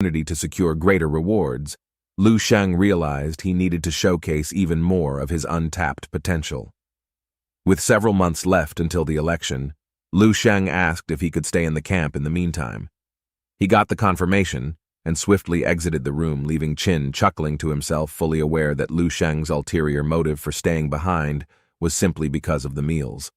opportunity to secure greater rewards, Lu Sheng realized he needed to showcase even more of his untapped potential. With several months left until the election, Lu Sheng asked if he could stay in the camp in the meantime. He got the confirmation and swiftly exited the room, leaving Qin chuckling to himself, fully aware that Lu Sheng's ulterior motive for staying behind was simply because of the meals.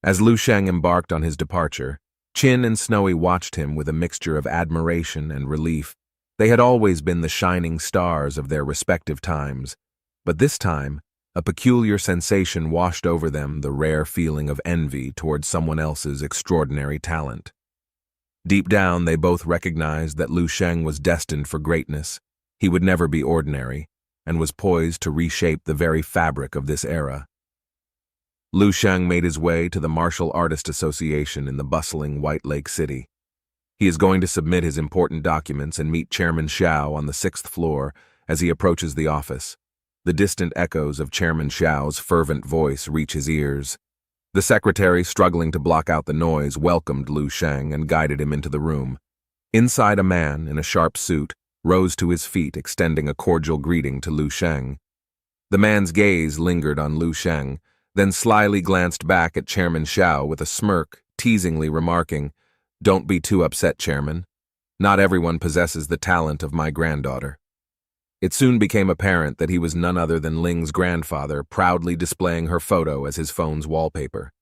As Lu Sheng embarked on his departure, Qin and Snowy watched him with a mixture of admiration and relief. They had always been the shining stars of their respective times, but this time, a peculiar sensation washed over them, the rare feeling of envy towards someone else's extraordinary talent. Deep down, they both recognized that Lu Sheng was destined for greatness. He would never be ordinary, and was poised to reshape the very fabric of this era. Lu Sheng made his way to the Martial Artist Association in the bustling White Lake City. He is going to submit his important documents and meet Chairman Xiao on the 6th floor as he approaches the office. The distant echoes of Chairman Xiao's fervent voice reach his ears. The secretary, struggling to block out the noise, welcomed Lu Sheng and guided him into the room. Inside, a man in a sharp suit rose to his feet, extending a cordial greeting to Lu Sheng. The man's gaze lingered on Lu Sheng, then slyly glanced back at Chairman Xiao with a smirk, teasingly remarking, "Don't be too upset, Chairman. Not everyone possesses the talent of my granddaughter." It soon became apparent that he was none other than Ling's grandfather, proudly displaying her photo as his phone's wallpaper.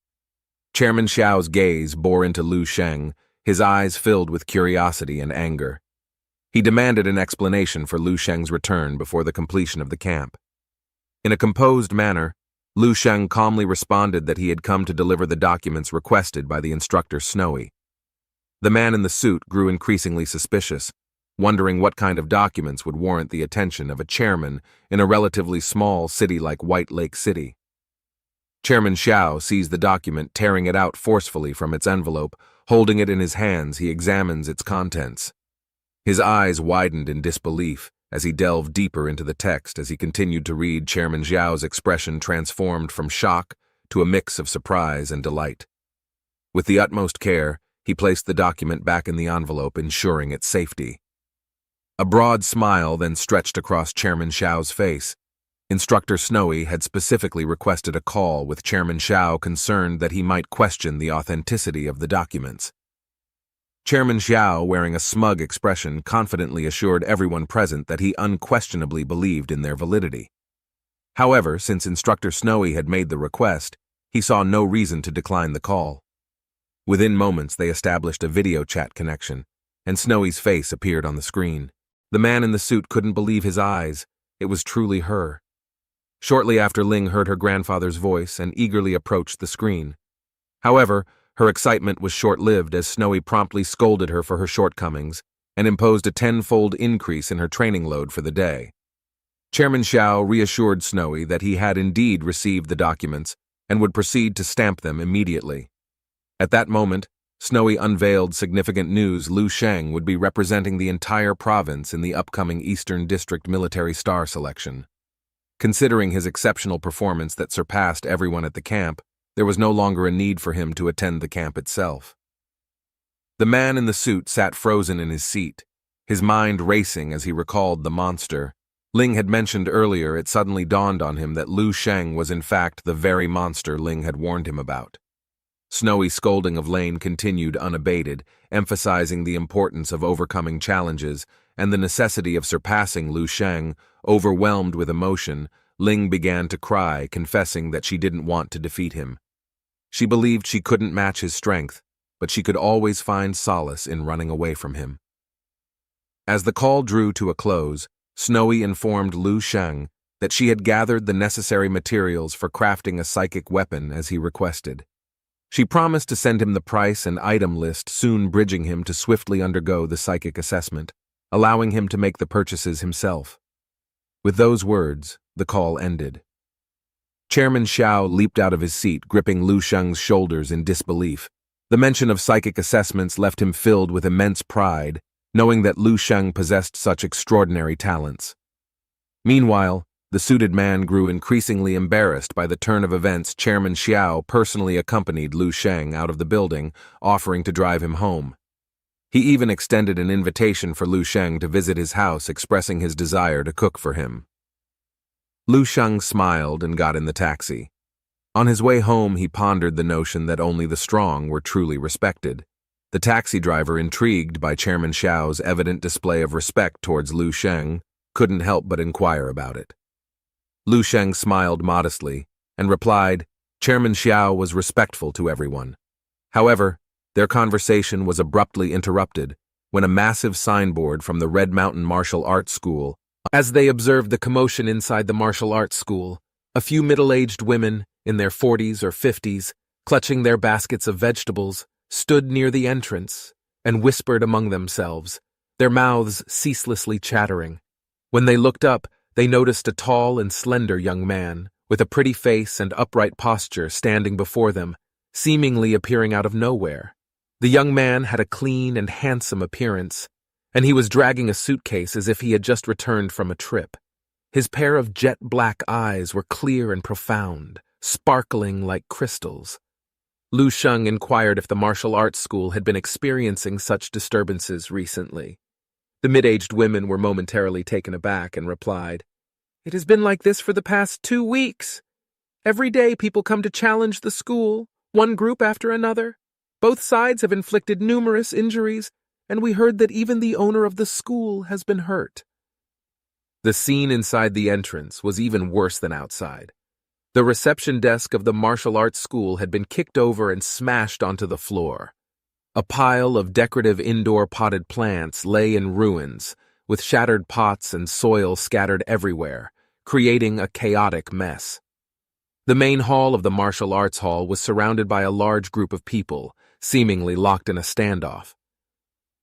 Chairman Xiao's gaze bore into Lu Sheng, his eyes filled with curiosity and anger. He demanded an explanation for Lu Sheng's return before the completion of the camp. In a composed manner, Lu Sheng calmly responded that he had come to deliver the documents requested by the instructor Snowy. The man in the suit grew increasingly suspicious, wondering what kind of documents would warrant the attention of a chairman in a relatively small city like White Lake City. Chairman Xiao sees the document, tearing it out forcefully from its envelope. Holding it in his hands, he examines its contents. His eyes widened in disbelief as he delved deeper into the text. As he continued to read, Chairman Xiao's expression transformed from shock to a mix of surprise and delight. With the utmost care, he placed the document back in the envelope, ensuring its safety. A broad smile then stretched across Chairman Xiao's face. Instructor Snowy had specifically requested a call with Chairman Xiao, concerned that he might question the authenticity of the documents. Chairman Xiao, wearing a smug expression, confidently assured everyone present that he unquestionably believed in their validity. However, since Instructor Snowy had made the request, he saw no reason to decline the call. Within moments, they established a video chat connection, and Snowy's face appeared on the screen. The man in the suit couldn't believe his eyes. It was truly her. Shortly after, Ling heard her grandfather's voice and eagerly approached the screen. However, her excitement was short-lived, as Snowy promptly scolded her for her shortcomings and imposed a 10-fold increase in her training load for the day. Chairman Xiao reassured Snowy that he had indeed received the documents and would proceed to stamp them immediately. At that moment, Snowy unveiled significant news. Lu Sheng would be representing the entire province in the upcoming Eastern District Military Star selection. Considering his exceptional performance that surpassed everyone at the camp, there was no longer a need for him to attend the camp itself. The man in the suit sat frozen in his seat, his mind racing as he recalled the monster Ling had mentioned earlier. It suddenly dawned on him that Lu Sheng was in fact the very monster Ling had warned him about. Snowy's scolding of Lane continued unabated, emphasizing the importance of overcoming challenges and the necessity of surpassing Lu Sheng. Overwhelmed with emotion, Ling began to cry, confessing that she didn't want to defeat him. She believed she couldn't match his strength, but she could always find solace in running away from him. As the call drew to a close, Snowy informed Lu Sheng that she had gathered the necessary materials for crafting a psychic weapon as he requested. She promised to send him the price and item list, soon bridging him to swiftly undergo the psychic assessment, allowing him to make the purchases himself. With those words, the call ended. Chairman Xiao leaped out of his seat, gripping Lu Sheng's shoulders in disbelief. The mention of psychic assessments left him filled with immense pride, knowing that Lu Sheng possessed such extraordinary talents. Meanwhile, the suited man grew increasingly embarrassed by the turn of events. Chairman Xiao personally accompanied Lu Sheng out of the building, offering to drive him home. He even extended an invitation for Lu Sheng to visit his house, expressing his desire to cook for him. Lu Sheng smiled and got in the taxi. On his way home, he pondered the notion that only the strong were truly respected. The taxi driver, intrigued by Chairman Xiao's evident display of respect towards Lu Sheng, couldn't help but inquire about it. Lu Sheng smiled modestly and replied, Chairman Xiao was respectful to everyone. However, their conversation was abruptly interrupted when a massive signboard from the Red Mountain Martial Arts School. As they observed the commotion inside the martial arts school, a few middle-aged women, in their 40s or 50s, clutching their baskets of vegetables, stood near the entrance and whispered among themselves, their mouths ceaselessly chattering. When they looked up, they noticed a tall and slender young man, with a pretty face and upright posture standing before them, seemingly appearing out of nowhere. The young man had a clean and handsome appearance, and he was dragging a suitcase as if he had just returned from a trip. His pair of jet-black eyes were clear and profound, sparkling like crystals. Lu Sheng inquired if the martial arts school had been experiencing such disturbances recently. The mid-aged women were momentarily taken aback and replied, "It has been like this for the past 2 weeks. Every day people come to challenge the school, one group after another. Both sides have inflicted numerous injuries, and we heard that even the owner of the school has been hurt." The scene inside the entrance was even worse than outside. The reception desk of the martial arts school had been kicked over and smashed onto the floor. A pile of decorative indoor potted plants lay in ruins, with shattered pots and soil scattered everywhere, creating a chaotic mess. The main hall of the martial arts hall was surrounded by a large group of people, seemingly locked in a standoff.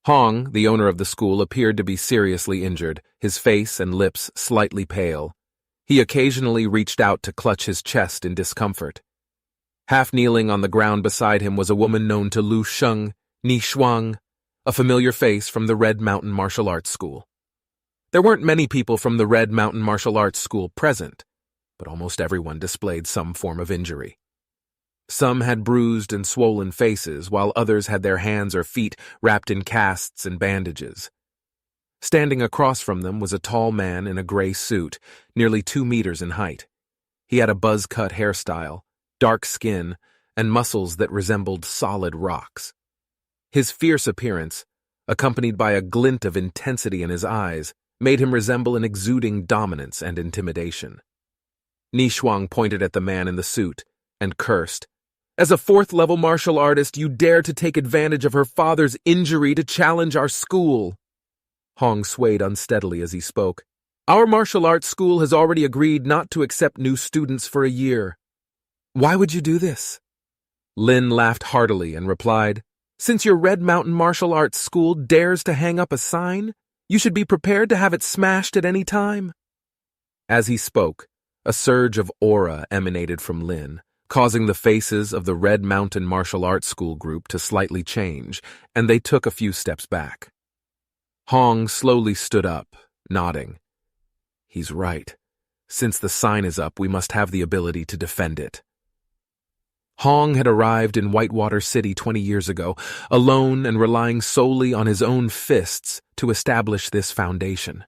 Hong, the owner of the school, appeared to be seriously injured, his face and lips slightly pale. He occasionally reached out to clutch his chest in discomfort. Half kneeling on the ground beside him was a woman known to Lu Sheng, Ni Shuang, a familiar face from the Red Mountain Martial Arts School. There weren't many people from the Red Mountain Martial Arts School present, but almost everyone displayed some form of injury. Some had bruised and swollen faces, while others had their hands or feet wrapped in casts and bandages. Standing across from them was a tall man in a gray suit, nearly 2 meters in height. He had a buzz-cut hairstyle, dark skin, and muscles that resembled solid rocks. His fierce appearance, accompanied by a glint of intensity in his eyes, made him resemble an exuding dominance and intimidation. Ni Shuang pointed at the man in the suit and cursed. "As a 4th-level martial artist, you dare to take advantage of her father's injury to challenge our school." Hong swayed unsteadily as he spoke. "Our martial arts school has already agreed not to accept new students for a year." "Why would you do this?" Lin laughed heartily and replied, "Since your Red Mountain Martial Arts School dares to hang up a sign, you should be prepared to have it smashed at any time." As he spoke, a surge of aura emanated from Lin, causing the faces of the Red Mountain Martial Arts School group to slightly change, and they took a few steps back. Hong slowly stood up, nodding. "He's right. Since the sign is up, we must have the ability to defend it." Hong had arrived in Whitewater City 20 years ago, alone and relying solely on his own fists to establish this foundation.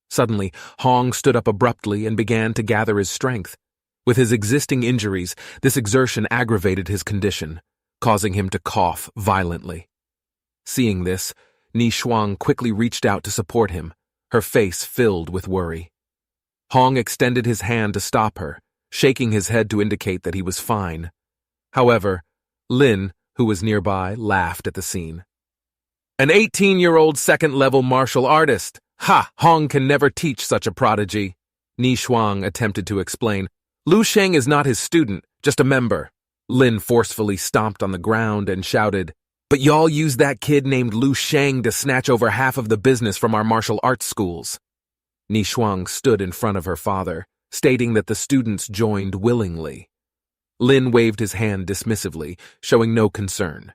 Suddenly, Hong stood up abruptly and began to gather his strength. With his existing injuries, this exertion aggravated his condition, causing him to cough violently. Seeing this, Ni Shuang quickly reached out to support him, her face filled with worry. Hong extended his hand to stop her, shaking his head to indicate that he was fine. However, Lin, who was nearby, laughed at the scene. "An 18-year-old 2nd-level martial artist! Ha! Hong can never teach such a prodigy." Ni Shuang attempted to explain. "Lu Sheng is not his student, just a member." Lin forcefully stomped on the ground and shouted, "But y'all used that kid named Lu Sheng to snatch over half of the business from our martial arts schools." Ni Shuang stood in front of her father, stating that the students joined willingly. Lin waved his hand dismissively, showing no concern.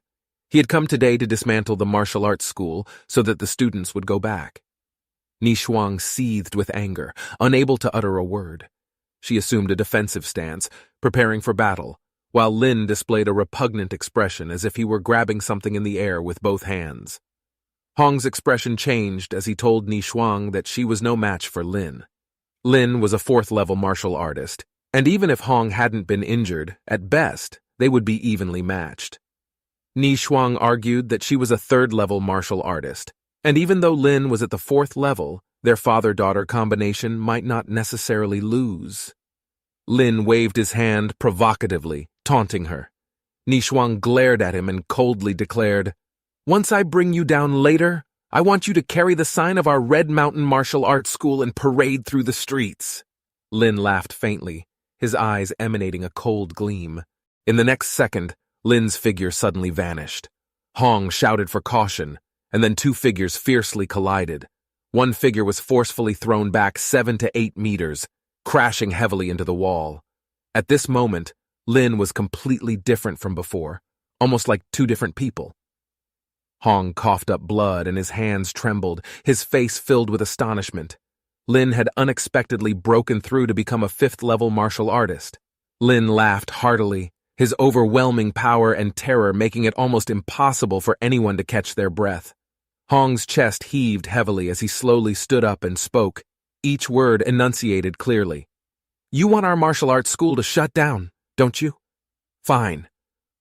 He had come today to dismantle the martial arts school so that the students would go back. Ni Shuang seethed with anger, unable to utter a word. She assumed a defensive stance, preparing for battle, while Lin displayed a repugnant expression as if he were grabbing something in the air with both hands. Hong's expression changed as he told Ni Shuang that she was no match for Lin. Lin was a fourth-level martial artist, and even if Hong hadn't been injured, at best, they would be evenly matched. Ni Shuang argued that she was a third-level martial artist, and even though Lin was at the fourth level, their father-daughter combination might not necessarily lose. Lin waved his hand provocatively, taunting her. Ni Shuang glared at him and coldly declared, "Once I bring you down later, I want you to carry the sign of our Red Mountain Martial Arts School and parade through the streets." Lin laughed faintly, his eyes emanating a cold gleam. In the next second, Lin's figure suddenly vanished. Hong shouted for caution, and then two figures fiercely collided. One figure was forcefully thrown back 7 to 8 meters, crashing heavily into the wall. At this moment, Lin was completely different from before, almost like two different people. Hong coughed up blood and his hands trembled, his face filled with astonishment. Lin had unexpectedly broken through to become a fifth-level martial artist. Lin laughed heartily, his overwhelming power and terror making it almost impossible for anyone to catch their breath. Hong's chest heaved heavily as he slowly stood up and spoke, each word enunciated clearly. "You want our martial arts school to shut down, don't you? Fine.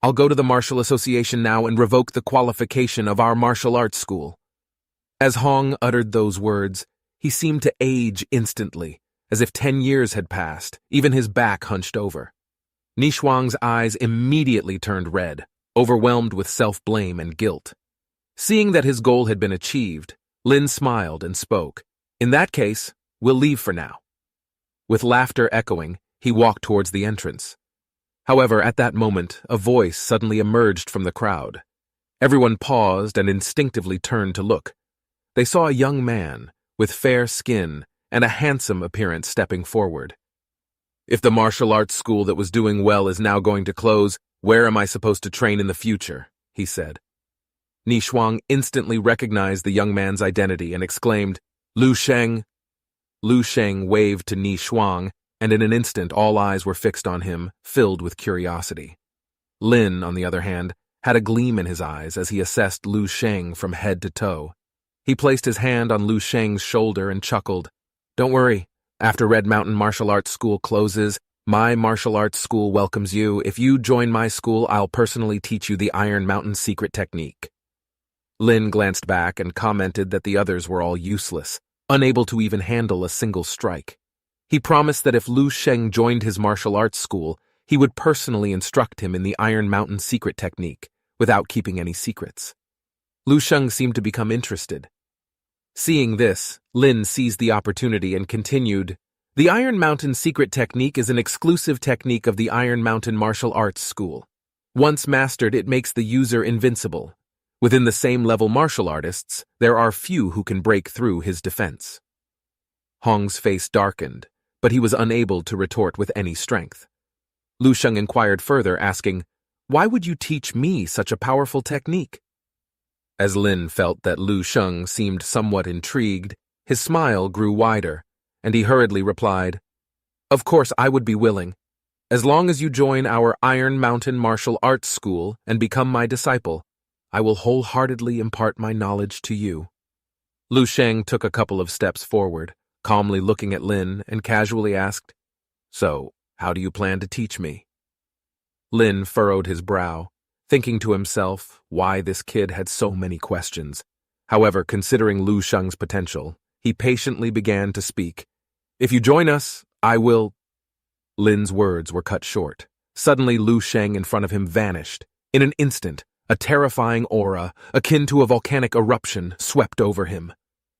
I'll go to the Martial Association now and revoke the qualification of our martial arts school." As Hong uttered those words, he seemed to age instantly, as if 10 years had passed, even his back hunched over. Ni Shuang's eyes immediately turned red, overwhelmed with self-blame and guilt. Seeing that his goal had been achieved, Lin smiled and spoke, "In that case, we'll leave for now." With laughter echoing, he walked towards the entrance. However, at that moment, a voice suddenly emerged from the crowd. Everyone paused and instinctively turned to look. They saw a young man, with fair skin and a handsome appearance stepping forward. "If the martial arts school that was doing well is now going to close, where am I supposed to train in the future?" he said. Ni Shuang instantly recognized the young man's identity and exclaimed, "Lu Sheng." Lu Sheng waved to Ni Shuang, and in an instant all eyes were fixed on him, filled with curiosity. Lin, on the other hand, had a gleam in his eyes as he assessed Lu Sheng from head to toe. He placed his hand on Lu Sheng's shoulder and chuckled. "Don't worry. After Red Mountain Martial Arts School closes, my martial arts school welcomes you. If you join my school, I'll personally teach you the Iron Mountain secret technique." Lin glanced back and commented that the others were all useless, unable to even handle a single strike. He promised that if Lu Sheng joined his martial arts school, he would personally instruct him in the Iron Mountain secret technique, without keeping any secrets. Lu Sheng seemed to become interested. Seeing this, Lin seized the opportunity and continued, "The Iron Mountain secret technique is an exclusive technique of the Iron Mountain Martial Arts School. Once mastered, it makes the user invincible. Within the same level martial artists, there are few who can break through his defense." Hong's face darkened, but he was unable to retort with any strength. Lu Sheng inquired further, asking, "Why would you teach me such a powerful technique?" As Lin felt that Lu Sheng seemed somewhat intrigued, his smile grew wider, and he hurriedly replied, "Of course I would be willing. As long as you join our Iron Mountain Martial Arts School and become my disciple, I will wholeheartedly impart my knowledge to you." Lu Sheng took a couple of steps forward, calmly looking at Lin, and casually asked, "So, how do you plan to teach me?" Lin furrowed his brow, thinking to himself why this kid had so many questions. However, considering Lu Sheng's potential, he patiently began to speak. "If you join us, I will—" Lin's words were cut short. Suddenly, Lu Sheng in front of him vanished. In an instant, a terrifying aura, akin to a volcanic eruption, swept over him.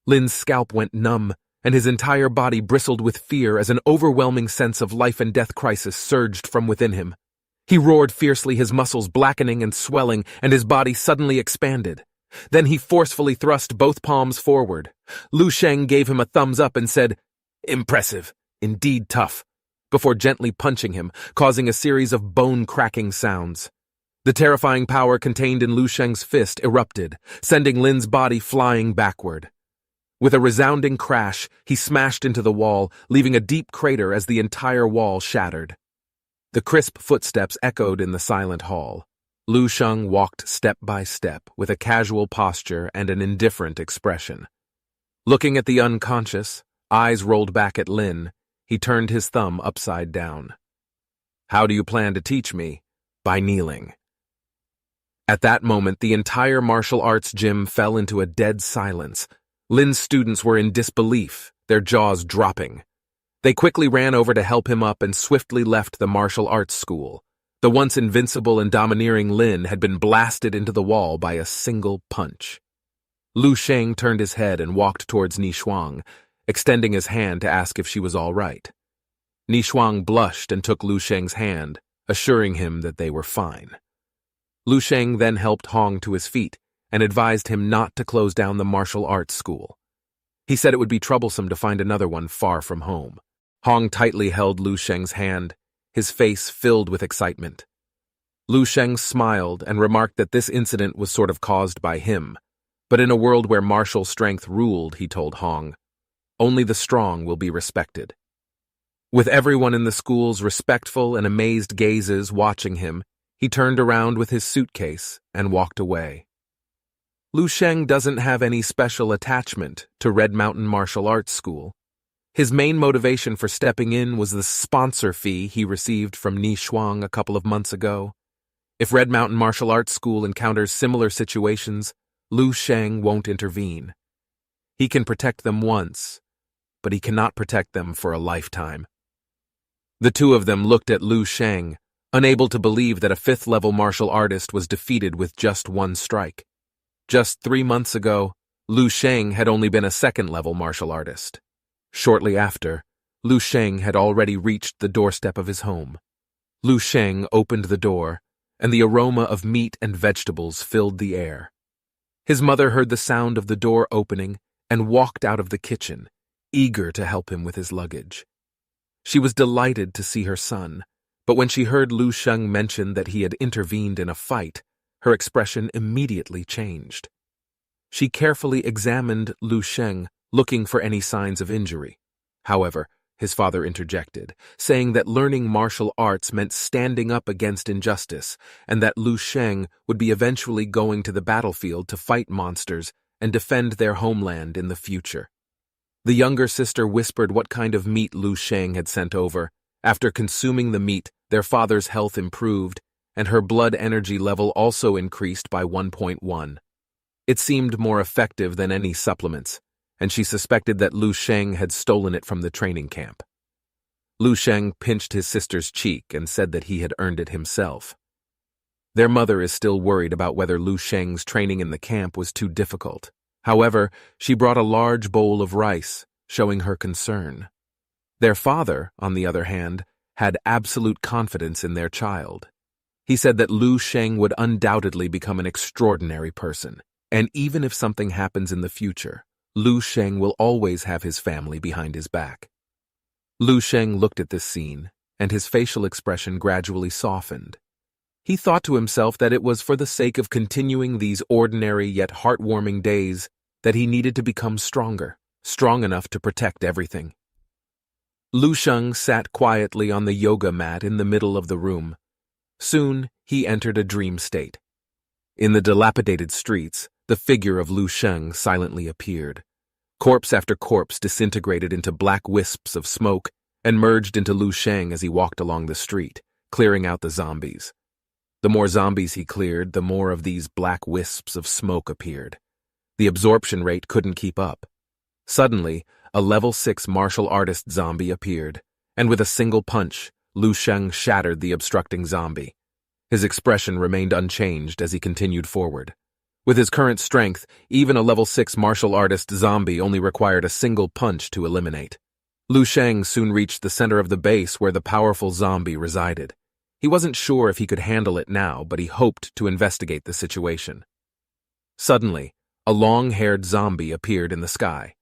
Lin's scalp went numb, and his entire body bristled with fear as an overwhelming sense of life and death crisis surged from within him. He roared fiercely, his muscles blackening and swelling, and his body suddenly expanded. Then he forcefully thrust both palms forward. Lu Sheng gave him a thumbs up and said, "Impressive, indeed tough," before gently punching him, causing a series of bone-cracking sounds. The terrifying power contained in Lu Sheng's fist erupted, sending Lin's body flying backward. With a resounding crash, he smashed into the wall, leaving a deep crater as the entire wall shattered. The crisp footsteps echoed in the silent hall. Lu Sheng walked step by step with a casual posture and an indifferent expression. Looking at the unconscious, eyes rolled back at Lin, he turned his thumb upside down. "How do you plan to teach me?" "By kneeling." At that moment, the entire martial arts gym fell into a dead silence. Lin's students were in disbelief, their jaws dropping. They quickly ran over to help him up and swiftly left the martial arts school. The once invincible and domineering Lin had been blasted into the wall by a single punch. Lu Sheng turned his head and walked towards Ni Shuang, extending his hand to ask if she was all right. Ni Shuang blushed and took Lu Sheng's hand, assuring him that they were fine. Lu Sheng then helped Hong to his feet and advised him not to close down the martial arts school. He said it would be troublesome to find another one far from home. Hong tightly held Lu Sheng's hand, his face filled with excitement. Lu Sheng smiled and remarked that this incident was sort of caused by him, but in a world where martial strength ruled, he told Hong, only the strong will be respected. With everyone in the school's respectful and amazed gazes watching him, he turned around with his suitcase and walked away. Lu Sheng doesn't have any special attachment to Red Mountain Martial Arts School. His main motivation for stepping in was the sponsor fee he received from Ni Shuang a couple of months ago. If Red Mountain Martial Arts School encounters similar situations, Lu Sheng won't intervene. He can protect them once, but he cannot protect them for a lifetime. The two of them looked at Lu Sheng, unable to believe that a fifth-level martial artist was defeated with just one strike. Just 3 months ago, Lu Sheng had only been a second-level martial artist. Shortly after, Lu Sheng had already reached the doorstep of his home. Lu Sheng opened the door, and the aroma of meat and vegetables filled the air. His mother heard the sound of the door opening and walked out of the kitchen, eager to help him with his luggage. She was delighted to see her son, but when she heard Lu Sheng mention that he had intervened in a fight, her expression immediately changed. She carefully examined Lu Sheng, looking for any signs of injury. However, his father interjected, saying that learning martial arts meant standing up against injustice, and that Lu Sheng would be eventually going to the battlefield to fight monsters and defend their homeland in the future. The younger sister whispered what kind of meat Lu Sheng had sent over. After consuming the meat, their father's health improved, and her blood energy level also increased by 1.1. It seemed more effective than any supplements, and she suspected that Lu Sheng had stolen it from the training camp. Lu Sheng pinched his sister's cheek and said that he had earned it himself. Their mother is still worried about whether Lu Sheng's training in the camp was too difficult. However, she brought a large bowl of rice, showing her concern. Their father, on the other hand, had absolute confidence in their child. He said that Lu Sheng would undoubtedly become an extraordinary person, and even if something happens in the future, Lu Sheng will always have his family behind his back. Lu Sheng looked at this scene, and his facial expression gradually softened. He thought to himself that it was for the sake of continuing these ordinary yet heartwarming days that he needed to become stronger, strong enough to protect everything. Lu Sheng sat quietly on the yoga mat in the middle of the room. Soon, he entered a dream state. In the dilapidated streets, the figure of Lu Sheng silently appeared. Corpse after corpse disintegrated into black wisps of smoke and merged into Lu Sheng as he walked along the street, clearing out the zombies. The more zombies he cleared, the more of these black wisps of smoke appeared. The absorption rate couldn't keep up. Suddenly, a level 6 martial artist zombie appeared, and with a single punch, Lu Sheng shattered the obstructing zombie. His expression remained unchanged as he continued forward. With his current strength, even a level 6 martial artist zombie only required a single punch to eliminate. Lu Sheng soon reached the center of the base where the powerful zombie resided. He wasn't sure if he could handle it now, but he hoped to investigate the situation. Suddenly, a long-haired zombie appeared in the sky.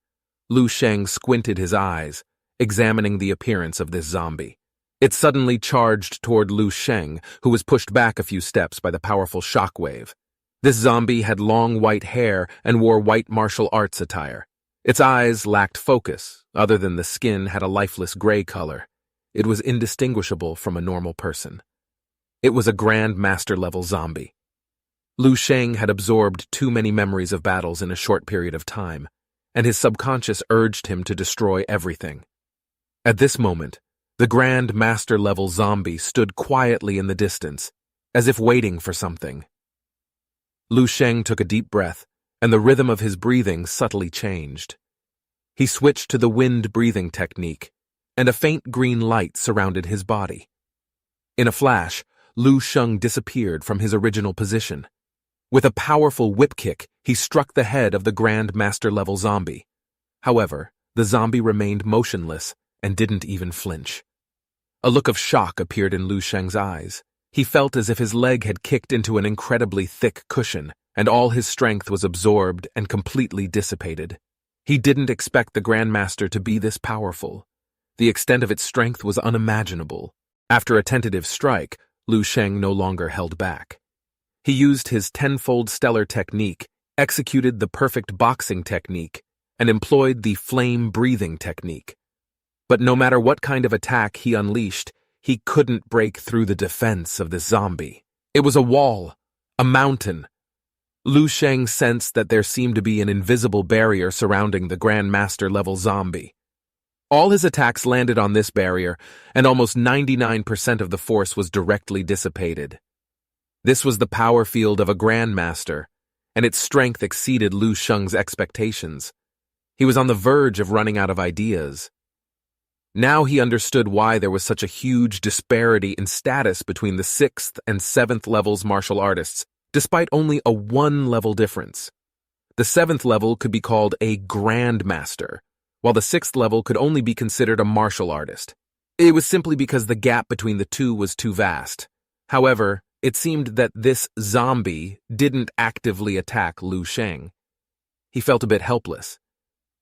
Lu Sheng squinted his eyes, examining the appearance of this zombie. It suddenly charged toward Lu Sheng, who was pushed back a few steps by the powerful shockwave. This zombie had long white hair and wore white martial arts attire. Its eyes lacked focus, other than the skin had a lifeless gray color. it was indistinguishable from a normal person. It was a Grand Master-level zombie. Lu Sheng had absorbed too many memories of battles in a short period of time, and his subconscious urged him to destroy everything. At this moment, the Grand Master-level zombie stood quietly in the distance, as if waiting for something. Lu Sheng took a deep breath, and the rhythm of his breathing subtly changed. He switched to the wind breathing technique, and a faint green light surrounded his body. In a flash, Lu Sheng disappeared from his original position. With a powerful whip kick, he struck the head of the Grand Master-level zombie. However, the zombie remained motionless and didn't even flinch. A look of shock appeared in Lu Sheng's eyes. He felt as if his leg had kicked into an incredibly thick cushion, and all his strength was absorbed and completely dissipated. He didn't expect the Grandmaster to be this powerful. The extent of its strength was unimaginable. After a tentative strike, Lu Sheng no longer held back. He used his tenfold stellar technique, executed the perfect boxing technique, and employed the flame-breathing technique. But no matter what kind of attack he unleashed, he couldn't break through the defense of this zombie. It was a wall, a mountain. Lu Sheng sensed that there seemed to be an invisible barrier surrounding the Grandmaster-level zombie. All his attacks landed on this barrier, and almost 99% of the force was directly dissipated. This was the power field of a Grandmaster, and its strength exceeded Lu Sheng's expectations. He was on the verge of running out of ideas. Now he understood why there was such a huge disparity in status between the 6th and 7th levels martial artists, despite only a 1-level difference. The 7th level could be called a Grandmaster, while the 6th level could only be considered a martial artist. It was simply because the gap between the two was too vast. However, it seemed that this zombie didn't actively attack Lu Sheng. He felt a bit helpless.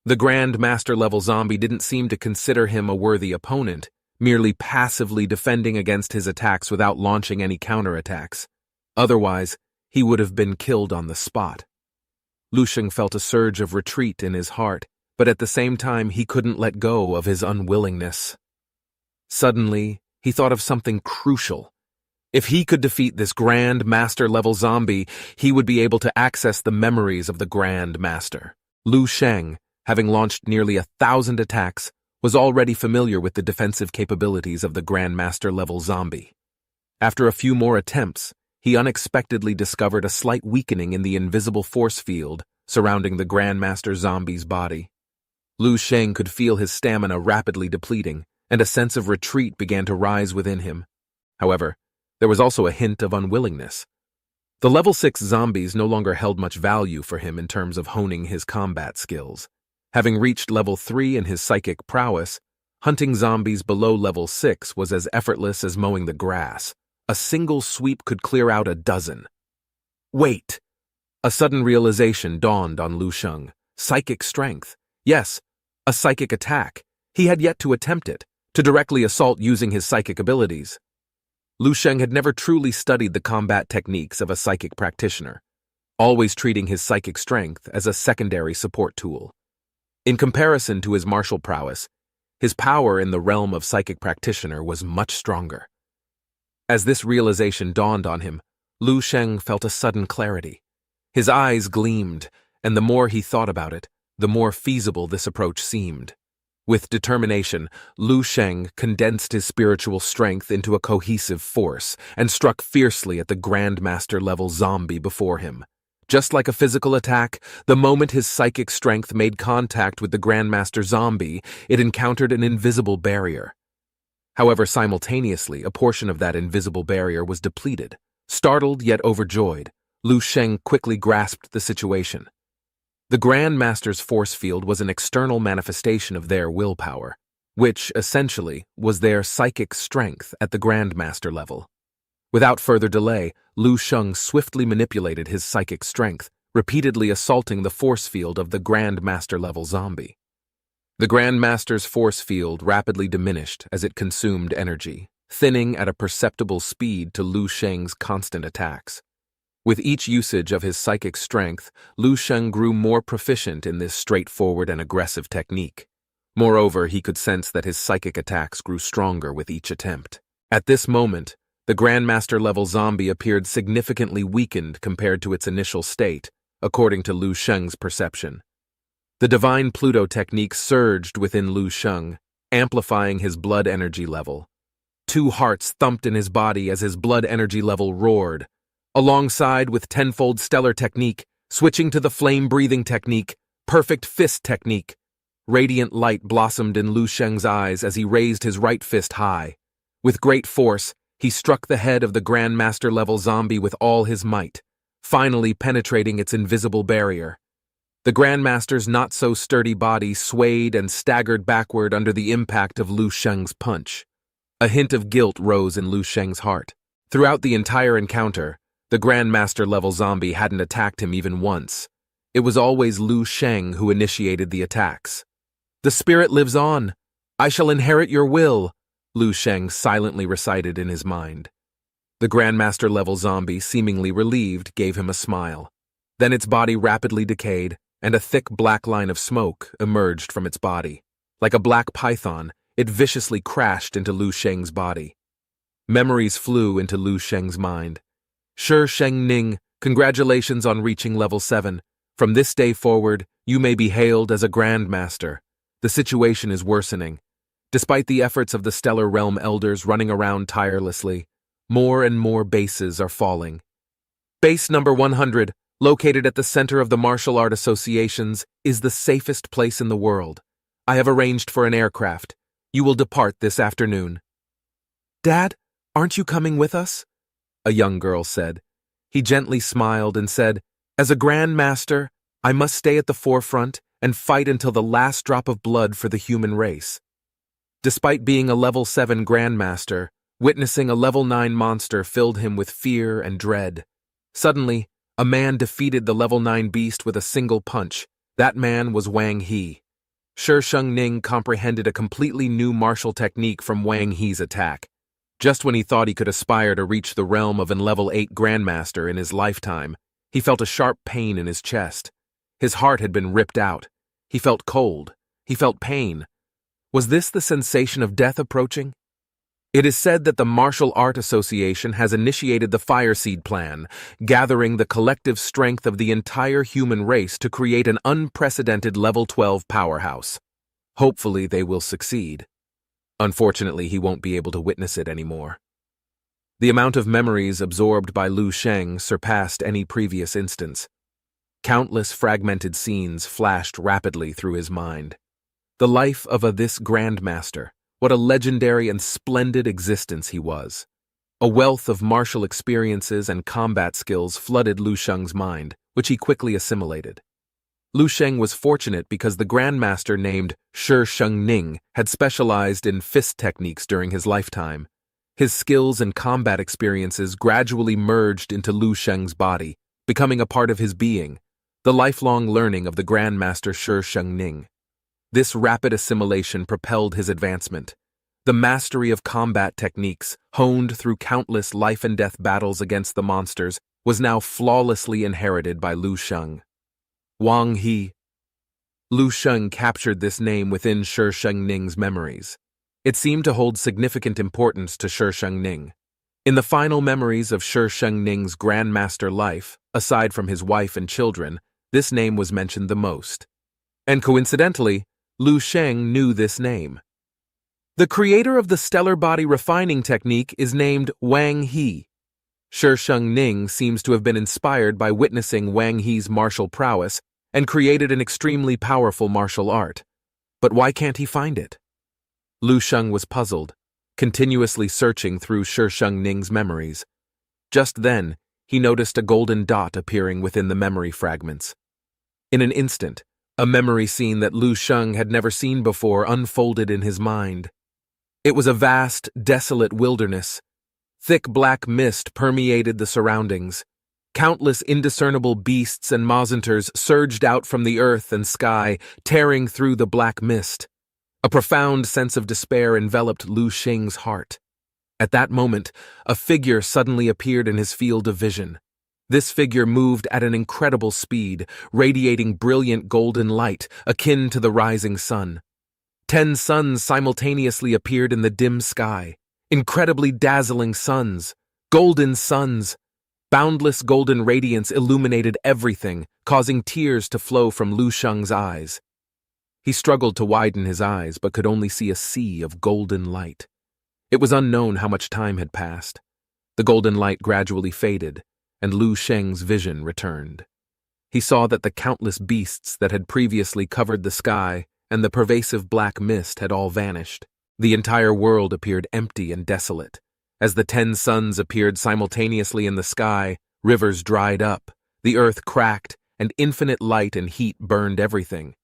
The Grand Master-level zombie didn't seem to consider him a worthy opponent, merely passively defending against his attacks without launching any counterattacks. Otherwise, he would have been killed on the spot. Lu Sheng felt a surge of retreat in his heart, but at the same time he couldn't let go of his unwillingness. Suddenly, he thought of something crucial. If he could defeat this Grand Master-level zombie, he would be able to access the memories of the Grand Master. Lu Sheng, having launched nearly 1,000 attacks, was already familiar with the defensive capabilities of the Grand Master-level zombie. After a few more attempts, he unexpectedly discovered a slight weakening in the invisible force field surrounding the Grand Master zombie's body. Lu Sheng could feel his stamina rapidly depleting, and a sense of retreat began to rise within him. However, there was also a hint of unwillingness. The level 6 zombies no longer held much value for him in terms of honing his combat skills. Having reached level 3 in his psychic prowess, hunting zombies below level 6 was as effortless as mowing the grass. A single sweep could clear out a dozen. Wait! A sudden realization dawned on Lu Sheng. Psychic strength. Yes, a psychic attack. He had yet to attempt it, to directly assault using his psychic abilities. Lu Sheng had never truly studied the combat techniques of a psychic practitioner, always treating his psychic strength as a secondary support tool. In comparison to his martial prowess, his power in the realm of psychic practitioner was much stronger. As this realization dawned on him, Lu Sheng felt a sudden clarity. His eyes gleamed, and the more he thought about it, the more feasible this approach seemed. With determination, Lu Sheng condensed his spiritual strength into a cohesive force and struck fiercely at the Grandmaster-level zombie before him. Just like a physical attack, the moment his psychic strength made contact with the Grandmaster zombie, it encountered an invisible barrier. However, simultaneously, a portion of that invisible barrier was depleted. Startled yet overjoyed, Lu Sheng quickly grasped the situation. The Grandmaster's force field was an external manifestation of their willpower, which, essentially, was their psychic strength at the Grandmaster level. Without further delay, Lu Sheng swiftly manipulated his psychic strength, repeatedly assaulting the force field of the Grandmaster level zombie. The Grandmaster's force field rapidly diminished as it consumed energy, thinning at a perceptible speed to Lu Sheng's constant attacks. With each usage of his psychic strength, Lu Sheng grew more proficient in this straightforward and aggressive technique. Moreover, he could sense that his psychic attacks grew stronger with each attempt. At this moment, the Grandmaster-level zombie appeared significantly weakened compared to its initial state, according to Lu Sheng's perception. The Divine Pluto technique surged within Lu Sheng, amplifying his blood energy level. 2 hearts thumped in his body as his blood energy level roared. Alongside with tenfold stellar technique, switching to the flame-breathing technique, perfect fist technique. Radiant light blossomed in Lu Sheng's eyes as he raised his right fist high. With great force, he struck the head of the Grandmaster-level zombie with all his might, finally penetrating its invisible barrier. The Grandmaster's not-so-sturdy body swayed and staggered backward under the impact of Lu Sheng's punch. A hint of guilt rose in Lu Sheng's heart. Throughout the entire encounter, the Grandmaster-level zombie hadn't attacked him even once. It was always Lu Sheng who initiated the attacks. "The spirit lives on. I shall inherit your will," Lu Sheng silently recited in his mind. The Grandmaster-level zombie, seemingly relieved, gave him a smile. Then its body rapidly decayed, and a thick black line of smoke emerged from its body. Like a black python, it viciously crashed into Lu Sheng's body. Memories flew into Lu Sheng's mind. "Shi Sheng Ning, congratulations on reaching level 7. From this day forward, you may be hailed as a Grandmaster. The situation is worsening. Despite the efforts of the Stellar Realm Elders running around tirelessly, more and more bases are falling. Base number 100, located at the center of the martial art associations, is the safest place in the world. I have arranged for an aircraft. You will depart this afternoon." "Dad, aren't you coming with us?" a young girl said. He gently smiled and said, "As a Grandmaster, I must stay at the forefront and fight until the last drop of blood for the human race." Despite being a level 7 Grandmaster, witnessing a level 9 monster filled him with fear and dread. Suddenly, a man defeated the level 9 beast with a single punch. That man was Wang He. Shi Sheng Ning comprehended a completely new martial technique from Wang He's attack. Just when he thought he could aspire to reach the realm of an level 8 Grandmaster in his lifetime, he felt a sharp pain in his chest. His heart had been ripped out. He felt cold. He felt pain. Was this the sensation of death approaching? It is said that the Martial Art Association has initiated the Fireseed Plan, gathering the collective strength of the entire human race to create an unprecedented level 12 powerhouse. Hopefully they will succeed. Unfortunately, he won't be able to witness it anymore. The amount of memories absorbed by Lu Sheng surpassed any previous instance. Countless fragmented scenes flashed rapidly through his mind. The life of this Grandmaster. What a legendary and splendid existence he was. A wealth of martial experiences and combat skills flooded Lu Sheng's mind, which he quickly assimilated. Lu Sheng was fortunate because the Grandmaster named Shi Sheng Ning had specialized in fist techniques during his lifetime. His skills and combat experiences gradually merged into Lu Sheng's body, becoming a part of his being, the lifelong learning of the Grandmaster Shi Sheng Ning. This rapid assimilation propelled his advancement. The mastery of combat techniques, honed through countless life-and-death battles against the monsters, was now flawlessly inherited by Lu Sheng. Wang He. Lu Sheng captured this name within Shi Sheng Ning's memories. It seemed to hold significant importance to Shi Sheng Ning. In the final memories of Shi Sheng Ning's Grandmaster life, aside from his wife and children, this name was mentioned the most. And coincidentally, Lu Sheng knew this name. The creator of the stellar body refining technique is named Wang He. Shi Sheng Ning seems to have been inspired by witnessing Wang He's martial prowess and created an extremely powerful martial art. But why can't he find it? Lu Sheng was puzzled, continuously searching through Shi Sheng Ning's memories. Just then, he noticed a golden dot appearing within the memory fragments. In an instant, a memory scene that Lu Sheng had never seen before unfolded in his mind. It was a vast, desolate wilderness. Thick black mist permeated the surroundings. Countless indiscernible beasts and monsters surged out from the earth and sky, tearing through the black mist. A profound sense of despair enveloped Lu Sheng's heart. At that moment, a figure suddenly appeared in his field of vision. This figure moved at an incredible speed, radiating brilliant golden light, akin to the rising sun. 10 suns simultaneously appeared in the dim sky. Incredibly dazzling suns, golden suns. Boundless golden radiance illuminated everything, causing tears to flow from Lu Sheng's eyes. He struggled to widen his eyes, but could only see a sea of golden light. It was unknown how much time had passed. The golden light gradually faded, and Lu Sheng's vision returned. He saw that the countless beasts that had previously covered the sky and the pervasive black mist had all vanished. The entire world appeared empty and desolate. As the 10 suns appeared simultaneously in the sky, rivers dried up, the earth cracked, and infinite light and heat burned everything.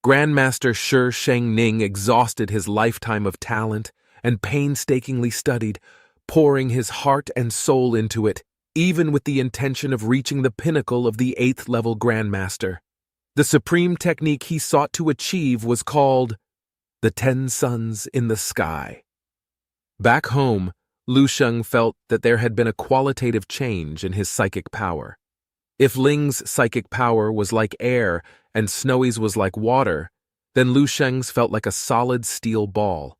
Grandmaster Shi Shengning exhausted his lifetime of talent and painstakingly studied, pouring his heart and soul into it, even with the intention of reaching the pinnacle of the 8th level Grandmaster. The supreme technique he sought to achieve was called the 10 suns in the sky. Back home, Lu Sheng felt that there had been a qualitative change in his psychic power. If Ling's psychic power was like air and Snowy's was like water, then Lu Sheng's felt like a solid steel ball.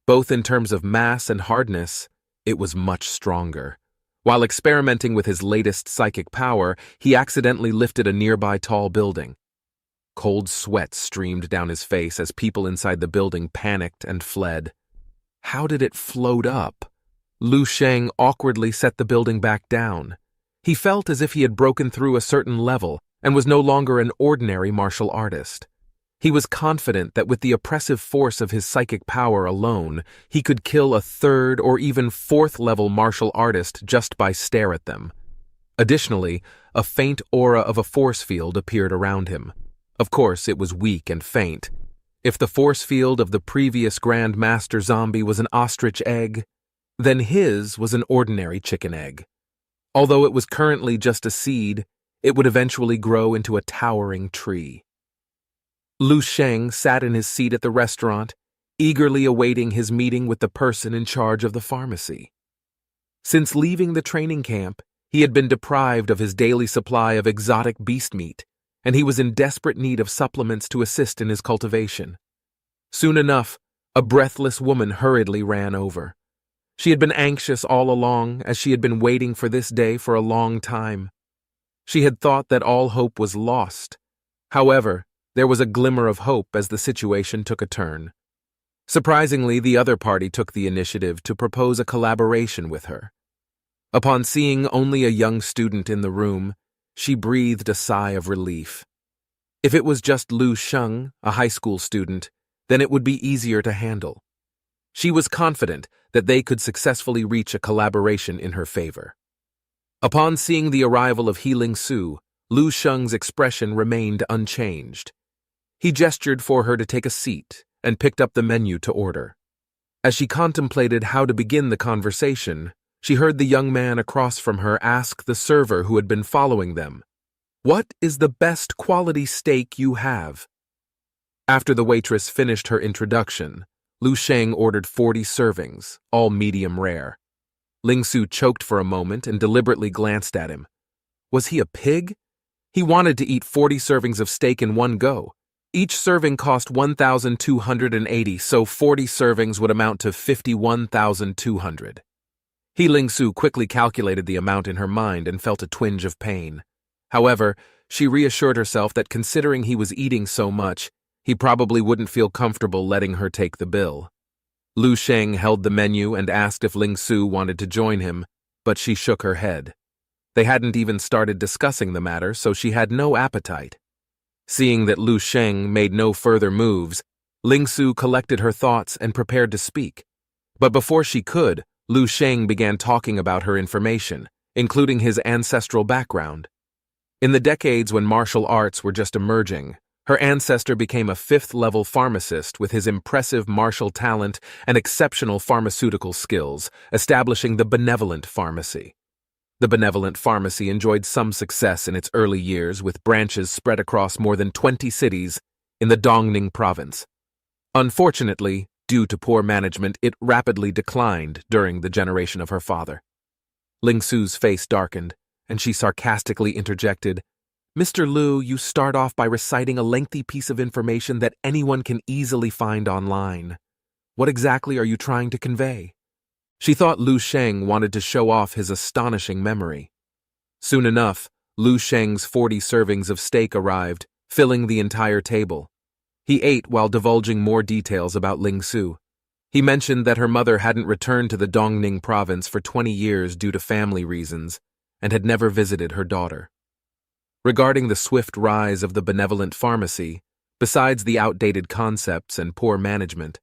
Both in terms of mass and hardness, it was much stronger. While experimenting with his latest psychic power, he accidentally lifted a nearby tall building. Cold sweat streamed down his face as people inside the building panicked and fled. How did it float up? Lu Sheng awkwardly set the building back down. He felt as if he had broken through a certain level and was no longer an ordinary martial artist. He was confident that with the oppressive force of his psychic power alone, he could kill a 3rd or even 4th level martial artist just by stare at them. Additionally, a faint aura of a force field appeared around him. Of course, it was weak and faint. If the force field of the previous Grand Master zombie was an ostrich egg, then his was an ordinary chicken egg. Although it was currently just a seed, it would eventually grow into a towering tree. Lu Sheng sat in his seat at the restaurant, eagerly awaiting his meeting with the person in charge of the pharmacy. Since leaving the training camp, he had been deprived of his daily supply of exotic beast meat, and he was in desperate need of supplements to assist in his cultivation. Soon enough, a breathless woman hurriedly ran over. She had been anxious all along, as she had been waiting for this day for a long time. She had thought that all hope was lost. However, there was a glimmer of hope as the situation took a turn. Surprisingly, the other party took the initiative to propose a collaboration with her. Upon seeing only a young student in the room, she breathed a sigh of relief. If it was just Lu Sheng, a high school student, then it would be easier to handle. She was confident that they could successfully reach a collaboration in her favor. Upon seeing the arrival of Healing Su, Lu Sheng's expression remained unchanged. He gestured for her to take a seat and picked up the menu to order. As she contemplated how to begin the conversation, she heard the young man across from her ask the server who had been following them, "What is the best quality steak you have?" After the waitress finished her introduction, Lu Sheng ordered 40 servings, all medium rare. Ling Su choked for a moment and deliberately glanced at him. Was he a pig? He wanted to eat 40 servings of steak in one go. Each serving cost 1,280, so 40 servings would amount to 51,200. Ling Su quickly calculated the amount in her mind and felt a twinge of pain. However, she reassured herself that considering he was eating so much, he probably wouldn't feel comfortable letting her take the bill. Lu Sheng held the menu and asked if Ling Su wanted to join him, but she shook her head. They hadn't even started discussing the matter, so she had no appetite. Seeing that Lu Sheng made no further moves, Ling Su collected her thoughts and prepared to speak. But before she could, Lu Sheng began talking about her information, including his ancestral background. In the decades when martial arts were just emerging, her ancestor became a 5th-level pharmacist with his impressive martial talent and exceptional pharmaceutical skills, establishing the Benevolent Pharmacy. The Benevolent Pharmacy enjoyed some success in its early years, with branches spread across more than 20 cities in the Dongning province. Unfortunately, due to poor management, it rapidly declined during the generation of her father. Ling Su's face darkened, and she sarcastically interjected, Mr. Lu, you start off by reciting a lengthy piece of information that anyone can easily find online. What exactly are you trying to convey? She thought Lu Sheng wanted to show off his astonishing memory. Soon enough, Lu Sheng's 40 servings of steak arrived, filling the entire table. He ate while divulging more details about Ling Su. He mentioned that her mother hadn't returned to the Dongning province for 20 years due to family reasons, and had never visited her daughter. Regarding the swift rise of the benevolent pharmacy, besides the outdated concepts and poor management,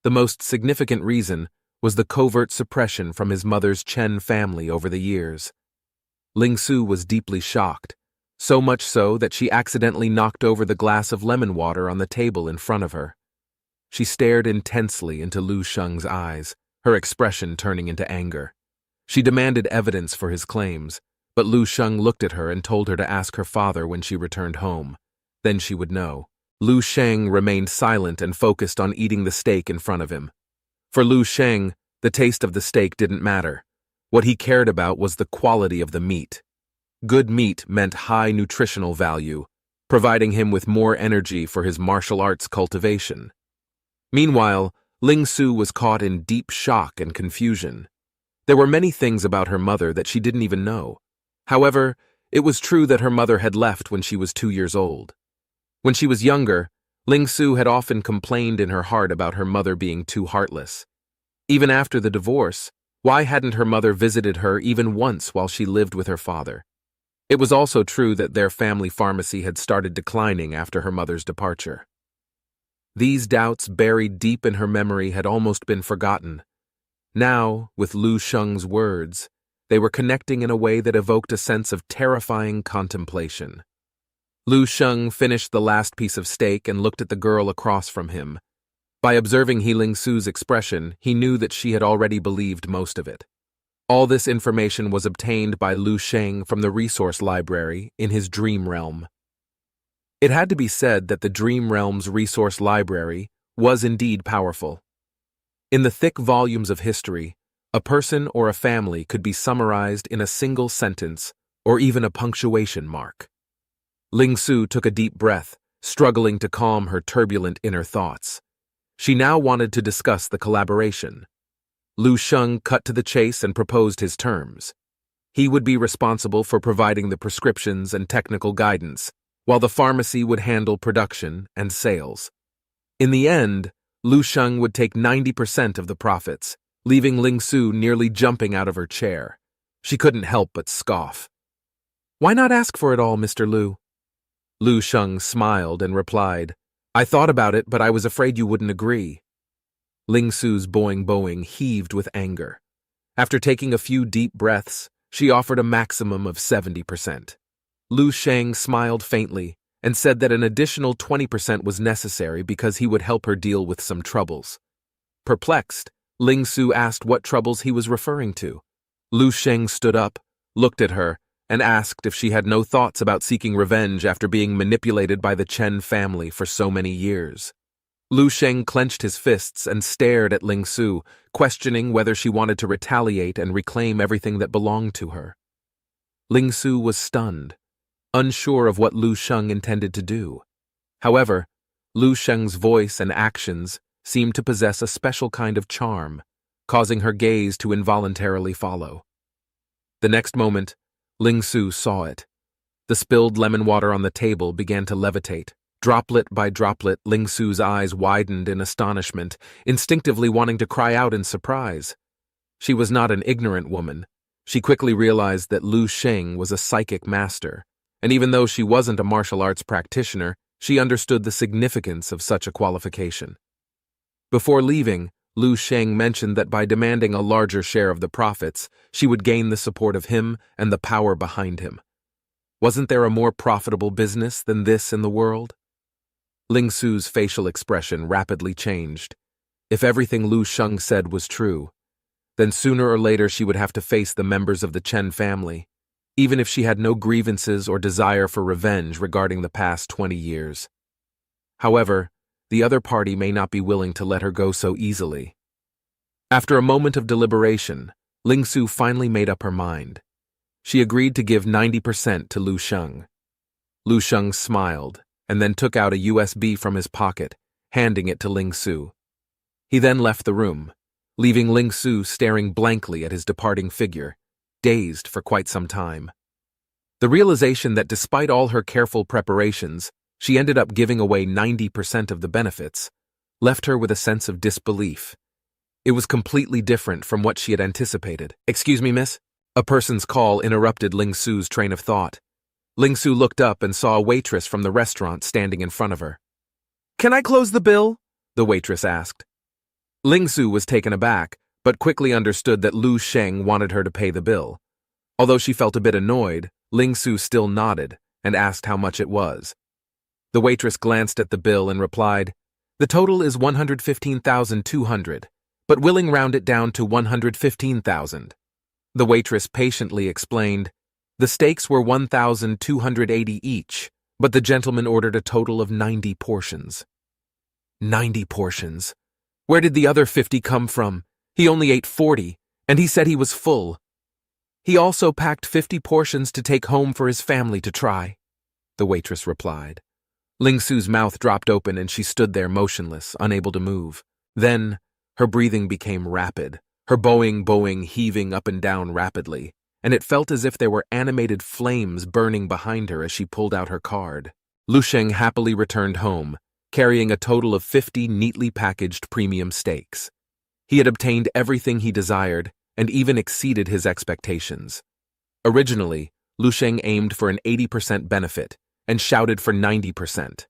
the most significant reason was the covert suppression from his mother's Chen family over the years. Ling Su was deeply shocked, so much so that she accidentally knocked over the glass of lemon water on the table in front of her. She stared intensely into Lu Sheng's eyes, her expression turning into anger. She demanded evidence for his claims, but Lu Sheng looked at her and told her to ask her father when she returned home. Then she would know. Lu Sheng remained silent and focused on eating the steak in front of him. For Lu Sheng, the taste of the steak didn't matter. What he cared about was the quality of the meat. Good meat meant high nutritional value, providing him with more energy for his martial arts cultivation. Meanwhile, Ling Su was caught in deep shock and confusion. There were many things about her mother that she didn't even know. However, it was true that her mother had left when she was 2 years old. When she was younger, Ling Su had often complained in her heart about her mother being too heartless. Even after the divorce, why hadn't her mother visited her even once while she lived with her father? It was also true that their family pharmacy had started declining after her mother's departure. These doubts buried deep in her memory had almost been forgotten. Now, with Lu Sheng's words, they were connecting in a way that evoked a sense of terrifying contemplation. Lu Sheng finished the last piece of steak and looked at the girl across from him. By observing Ling Su's expression, he knew that she had already believed most of it. All this information was obtained by Lu Sheng from the resource library in his dream realm. It had to be said that the dream realm's resource library was indeed powerful. In the thick volumes of history, a person or a family could be summarized in a single sentence or even a punctuation mark. Ling Su took a deep breath, struggling to calm her turbulent inner thoughts. She now wanted to discuss the collaboration. Lu Sheng cut to the chase and proposed his terms. He would be responsible for providing the prescriptions and technical guidance, while the pharmacy would handle production and sales. In the end, Lu Sheng would take 90% of the profits, leaving Ling Su nearly jumping out of her chair. She couldn't help but scoff. "Why not ask for it all, Mr. Lu?" Lu Sheng smiled and replied, "I thought about it, but I was afraid you wouldn't agree." Ling Su's boing heaved with anger. After taking a few deep breaths, she offered a maximum of 70%. Lu Sheng smiled faintly and said that an additional 20% was necessary because he would help her deal with some troubles. Perplexed, Ling Su asked what troubles he was referring to. Lu Sheng stood up, looked at her, and asked if she had no thoughts about seeking revenge after being manipulated by the Chen family for so many years. Lu Sheng clenched his fists and stared at Ling Su, questioning whether she wanted to retaliate and reclaim everything that belonged to her. Ling Su was stunned, unsure of what Lu Sheng intended to do. However, Lu Sheng's voice and actions seemed to possess a special kind of charm, causing her gaze to involuntarily follow. The next moment, Ling Su saw it. The spilled lemon water on the table began to levitate. Droplet by droplet, Ling Su's eyes widened in astonishment, instinctively wanting to cry out in surprise. She was not an ignorant woman. She quickly realized that Lu Sheng was a psychic master, and even though she wasn't a martial arts practitioner, she understood the significance of such a qualification. Before leaving, Lu Sheng mentioned that by demanding a larger share of the profits, she would gain the support of him and the power behind him. Wasn't there a more profitable business than this in the world? Ling Su's facial expression rapidly changed. If everything Lu Sheng said was true, then sooner or later she would have to face the members of the Chen family, even if she had no grievances or desire for revenge regarding the past 20 years. However, the other party may not be willing to let her go so easily. After a moment of deliberation, Ling Su finally made up her mind. She agreed to give 90% to Lu Sheng. Lu Sheng smiled, and then took out a USB from his pocket, handing it to Ling Su. He then left the room, leaving Ling Su staring blankly at his departing figure, dazed for quite some time. The realization that despite all her careful preparations, she ended up giving away 90% of the benefits, left her with a sense of disbelief. It was completely different from what she had anticipated. "Excuse me, miss?" A person's call interrupted Ling Su's train of thought. Ling Su looked up and saw a waitress from the restaurant standing in front of her. "Can I close the bill?" the waitress asked. Ling Su was taken aback, but quickly understood that Lu Sheng wanted her to pay the bill. Although she felt a bit annoyed, Ling Su still nodded and asked how much it was. The waitress glanced at the bill and replied, "The total is 115,200, but willing round it down to 115,000. The waitress patiently explained, "The steaks were 1,280 each, but the gentleman ordered a total of 90 portions. 90 portions. Where did the other 50 come from? He only ate 40, and he said he was full. He also packed 50 portions to take home for his family to try," the waitress replied. Ling Su's mouth dropped open and she stood there motionless, unable to move. Then, her breathing became rapid, her bowing heaving up and down rapidly, and it felt as if there were animated flames burning behind her as she pulled out her card. Lu Sheng happily returned home, carrying a total of 50 neatly packaged premium steaks. He had obtained everything he desired and even exceeded his expectations. Originally, Lu Sheng aimed for an 80% benefit and shouted for 90%.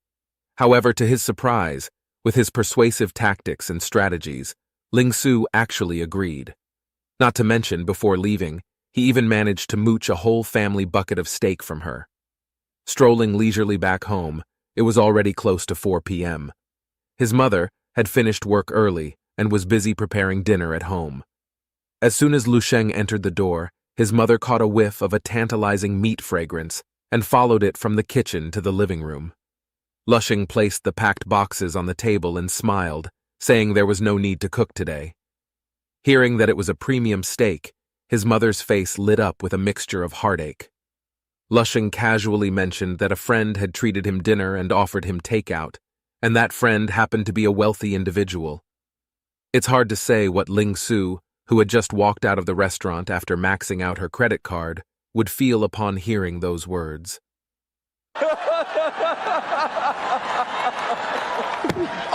However, to his surprise, with his persuasive tactics and strategies, Ling Su actually agreed. Not to mention, before leaving, he even managed to mooch a whole family bucket of steak from her. Strolling leisurely back home, it was already close to 4 p.m. His mother had finished work early and was busy preparing dinner at home. As soon as Lu Sheng entered the door, his mother caught a whiff of a tantalizing meat fragrance and followed it from the kitchen to the living room. Lu Sheng placed the packed boxes on the table and smiled, saying there was no need to cook today. Hearing that it was a premium steak, his mother's face lit up with a mixture of heartache. Lu Sheng casually mentioned that a friend had treated him dinner and offered him takeout, and that friend happened to be a wealthy individual. It's hard to say what Ling Su, who had just walked out of the restaurant after maxing out her credit card, would feel upon hearing those words.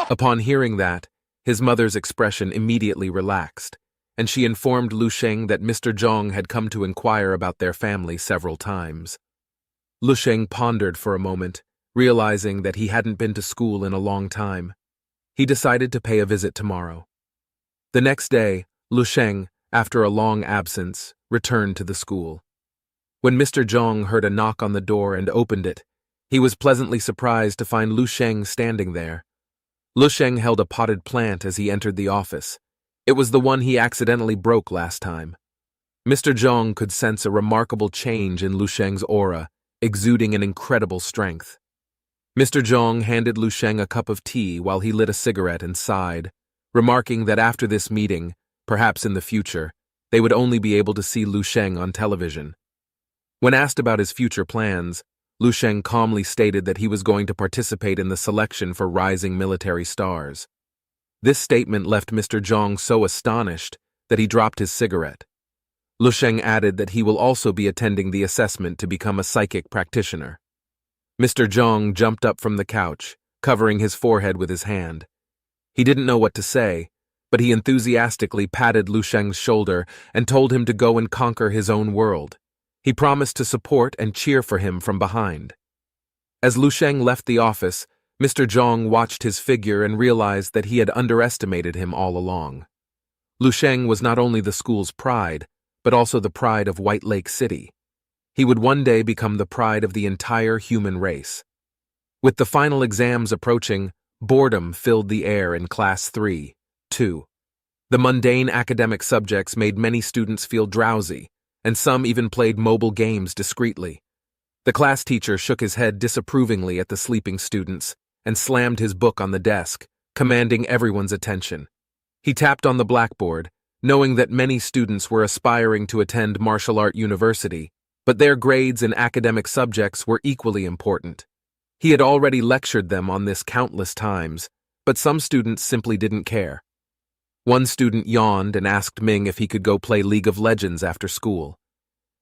Upon hearing that, his mother's expression immediately relaxed, and she informed Lu Sheng that Mr. Zhong had come to inquire about their family several times. Lu Sheng pondered for a moment, realizing that he hadn't been to school in a long time. He decided to pay a visit tomorrow. The next day, Lu Sheng, after a long absence, returned to the school. When Mr. Zhong heard a knock on the door and opened it, he was pleasantly surprised to find Lu Sheng standing there. Lu Sheng held a potted plant as he entered the office. It was the one he accidentally broke last time. Mr. Zhong could sense a remarkable change in Lu Sheng's aura, exuding an incredible strength. Mr. Zhong handed Lu Sheng a cup of tea while he lit a cigarette and sighed, remarking that after this meeting, perhaps in the future, they would only be able to see Lu Sheng on television. When asked about his future plans, Lu Sheng calmly stated that he was going to participate in the selection for rising military stars. This statement left Mr. Zhong so astonished that he dropped his cigarette. Lu Sheng added that he will also be attending the assessment to become a psychic practitioner. Mr. Zhong jumped up from the couch, covering his forehead with his hand. He didn't know what to say, but he enthusiastically patted Lu Sheng's shoulder and told him to go and conquer his own world. He promised to support and cheer for him from behind. As Lu Sheng left the office, Mr. Zhong watched his figure and realized that he had underestimated him all along. Lu Sheng was not only the school's pride, but also the pride of White Lake City. He would one day become the pride of the entire human race. With the final exams approaching, boredom filled the air in Class 3, 2. The mundane academic subjects made many students feel drowsy, and some even played mobile games discreetly. The class teacher shook his head disapprovingly at the sleeping students and slammed his book on the desk, commanding everyone's attention. He tapped on the blackboard, knowing that many students were aspiring to attend martial art university, But their grades in academic subjects were equally important. He had already lectured them on this countless times, but some students simply didn't care. One student yawned and asked Ming if he could go play League of Legends after school.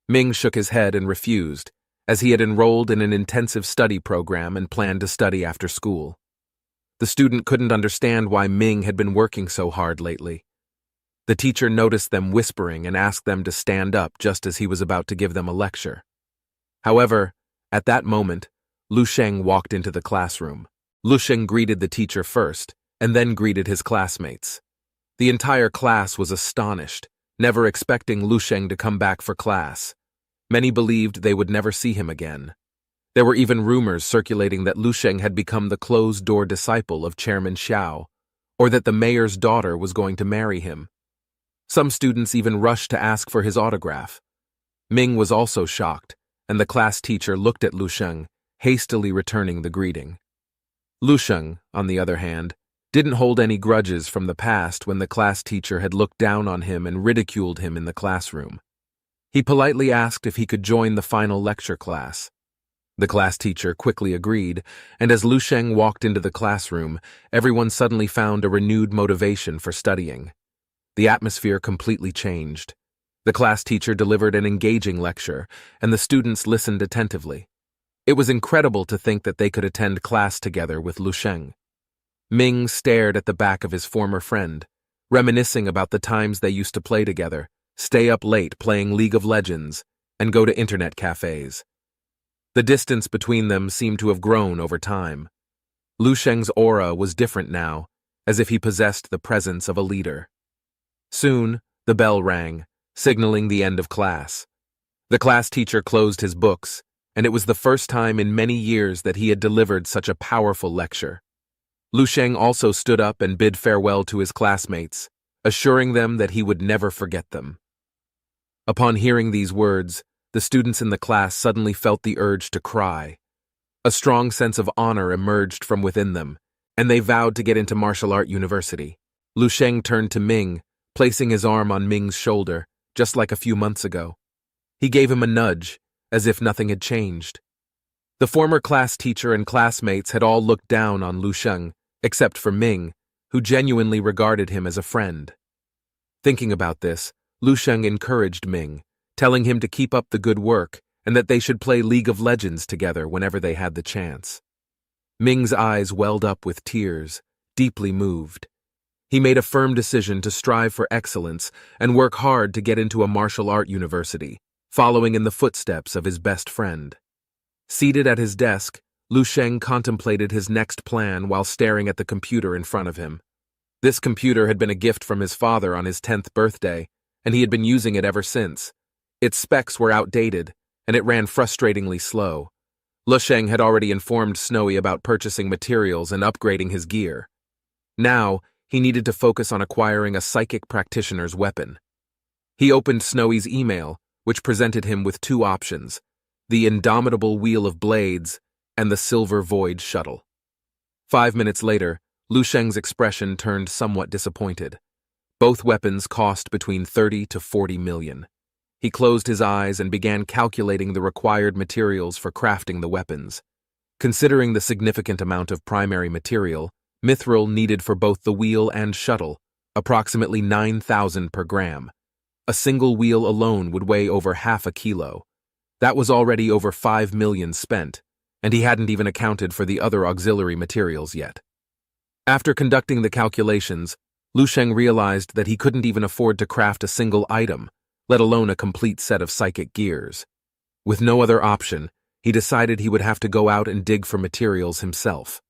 Ming shook his head and refused, as he had enrolled in an intensive study program and planned to study after school. The student couldn't understand why Ming had been working so hard lately. The teacher noticed them whispering and asked them to stand up just as he was about to give them a lecture. However, at that moment, Lu Sheng walked into the classroom. Lu Sheng greeted the teacher first, and then greeted his classmates. The entire class was astonished, never expecting Lu Sheng to come back for class. Many believed they would never see him again. There were even rumors circulating that Lu Sheng had become the closed-door disciple of Chairman Xiao, or that the mayor's daughter was going to marry him. Some students even rushed to ask for his autograph. Ming was also shocked, and the class teacher looked at Lu Sheng, hastily returning the greeting. Lu Sheng, on the other hand, didn't hold any grudges from the past when the class teacher had looked down on him and ridiculed him in the classroom. He politely asked if he could join the final lecture class. The class teacher quickly agreed, and as Lu Sheng walked into the classroom, everyone suddenly found a renewed motivation for studying. The atmosphere completely changed. The class teacher delivered an engaging lecture, and the students listened attentively. It was incredible to think that they could attend class together with Lu Sheng. Ming stared at the back of his former friend, reminiscing about the times they used to play together, stay up late playing League of Legends, and go to internet cafes. The distance between them seemed to have grown over time. Lu Sheng's aura was different now, as if he possessed the presence of a leader. Soon, the bell rang, signaling the end of class. The class teacher closed his books, and it was the first time in many years that he had delivered such a powerful lecture. Lu Sheng also stood up and bid farewell to his classmates, assuring them that he would never forget them. Upon hearing these words, the students in the class suddenly felt the urge to cry. A strong sense of honor emerged from within them, and they vowed to get into martial art university. Lu Sheng turned to Ming, placing his arm on Ming's shoulder, just like a few months ago. He gave him a nudge, as if nothing had changed. The former class teacher and classmates had all looked down on Lu Sheng, except for Ming, who genuinely regarded him as a friend. Thinking about this, Lu Sheng encouraged Ming, telling him to keep up the good work and that they should play League of Legends together whenever they had the chance. Ming's eyes welled up with tears, deeply moved. He made a firm decision to strive for excellence and work hard to get into a martial art university, following in the footsteps of his best friend. Seated at his desk, Lu Sheng contemplated his next plan while staring at the computer in front of him. This computer had been a gift from his father on his 10th birthday, and he had been using it ever since. Its specs were outdated, and it ran frustratingly slow. Lu Sheng had already informed Snowy about purchasing materials and upgrading his gear. Now, he needed to focus on acquiring a psychic practitioner's weapon. He opened Snowy's email, which presented him with two options: the indomitable Wheel of Blades and the Silver Void Shuttle. 5 minutes later, Lu Sheng's expression turned somewhat disappointed. Both weapons cost between 30 to 40 million. He closed his eyes and began calculating the required materials for crafting the weapons. Considering the significant amount of primary material, mithril needed for both the wheel and shuttle, approximately 9,000 per gram. A single wheel alone would weigh over half a kilo. That was already over 5 million spent, and he hadn't even accounted for the other auxiliary materials yet. After conducting the calculations, Lu Sheng realized that he couldn't even afford to craft a single item, let alone a complete set of psychic gears. With no other option, he decided he would have to go out and dig for materials himself.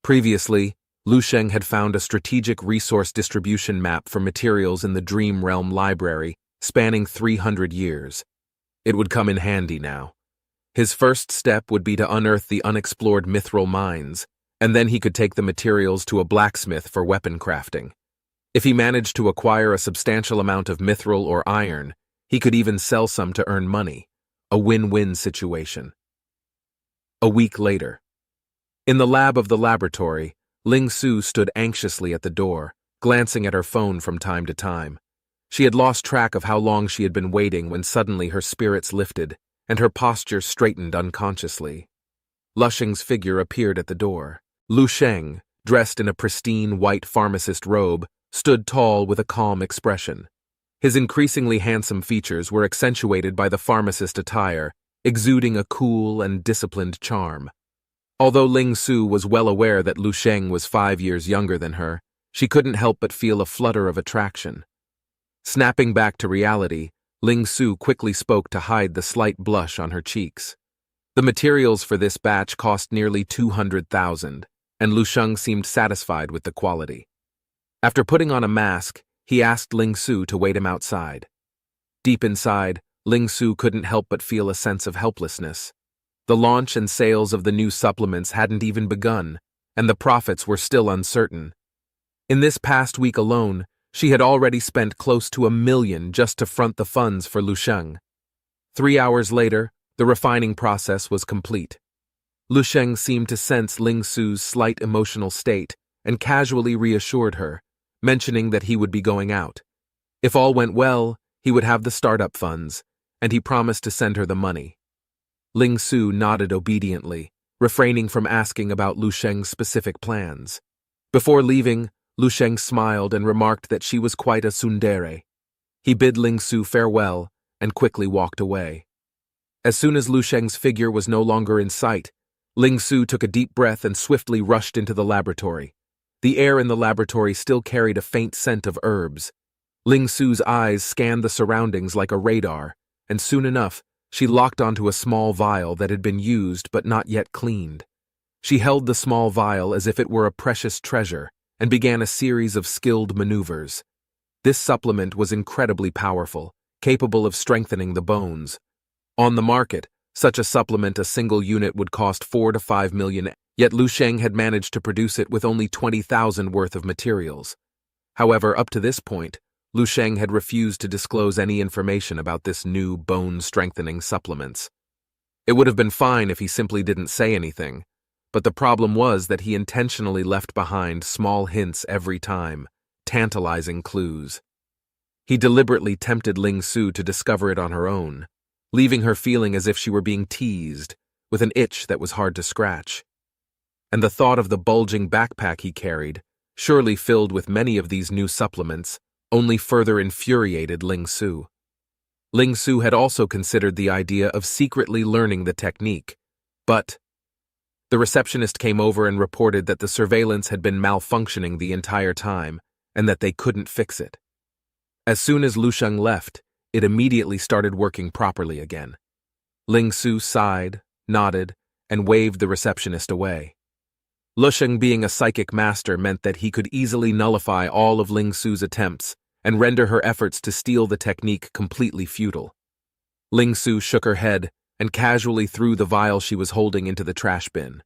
Previously, Lu Sheng had found a strategic resource distribution map for materials in the Dream Realm Library, spanning 300 years. It would come in handy now. His first step would be to unearth the unexplored mithril mines, and then he could take the materials to a blacksmith for weapon crafting. If he managed to acquire a substantial amount of mithril or iron, he could even sell some to earn money, a win-win situation. A week later. In the lab of the laboratory, Ling Su stood anxiously at the door, glancing at her phone from time to time. She had lost track of how long she had been waiting when suddenly her spirits lifted, and her posture straightened unconsciously. Lu Sheng's figure appeared at the door. Lu Sheng, dressed in a pristine white pharmacist robe, stood tall with a calm expression. His increasingly handsome features were accentuated by the pharmacist attire, exuding a cool and disciplined charm. Although Ling Su was well aware that Lu Sheng was 5 years younger than her, she couldn't help but feel a flutter of attraction. Snapping back to reality, Ling Su quickly spoke to hide the slight blush on her cheeks. The materials for this batch cost nearly 200,000, and Lu Sheng seemed satisfied with the quality. After putting on a mask, he asked Ling Su to wait him outside. Deep inside, Ling Su couldn't help but feel a sense of helplessness. The launch and sales of the new supplements hadn't even begun, and the profits were still uncertain. In this past week alone, she had already spent close to $1 million just to front the funds for Lu Sheng. 3 hours later, the refining process was complete. Lu Sheng seemed to sense Ling Su's slight emotional state and casually reassured her, mentioning that he would be going out. If all went well, he would have the startup funds, and he promised to send her the money. Ling Su nodded obediently, refraining from asking about Lu Sheng's specific plans. Before leaving, Lu Sheng smiled and remarked that she was quite a tsundere. He bid Ling Su farewell and quickly walked away. As soon as Lu Sheng's figure was no longer in sight, Ling Su took a deep breath and swiftly rushed into the laboratory. The air in the laboratory still carried a faint scent of herbs. Ling Su's eyes scanned the surroundings like a radar, and soon enough, she locked onto a small vial that had been used but not yet cleaned. She held the small vial as if it were a precious treasure and began a series of skilled maneuvers. This supplement was incredibly powerful, capable of strengthening the bones. On the market, such a supplement a single unit would cost 4 to 5 million, yet Lu Sheng had managed to produce it with only 20,000 worth of materials. However, up to this point, Lu Sheng had refused to disclose any information about this new bone-strengthening supplements. It would have been fine if he simply didn't say anything, but the problem was that he intentionally left behind small hints every time, tantalizing clues. He deliberately tempted Ling Su to discover it on her own, leaving her feeling as if she were being teased, with an itch that was hard to scratch. And the thought of the bulging backpack he carried, surely filled with many of these new supplements, only further infuriated Ling Su. Ling Su had also considered the idea of secretly learning the technique, but the receptionist came over and reported that the surveillance had been malfunctioning the entire time and that they couldn't fix it. As soon as Lu Sheng left, it immediately started working properly again. Ling Su sighed, nodded, and waved the receptionist away. Lu Sheng being a psychic master meant that he could easily nullify all of Ling Su's attempts and render her efforts to steal the technique completely futile. Ling Su shook her head and casually threw the vial she was holding into the trash bin.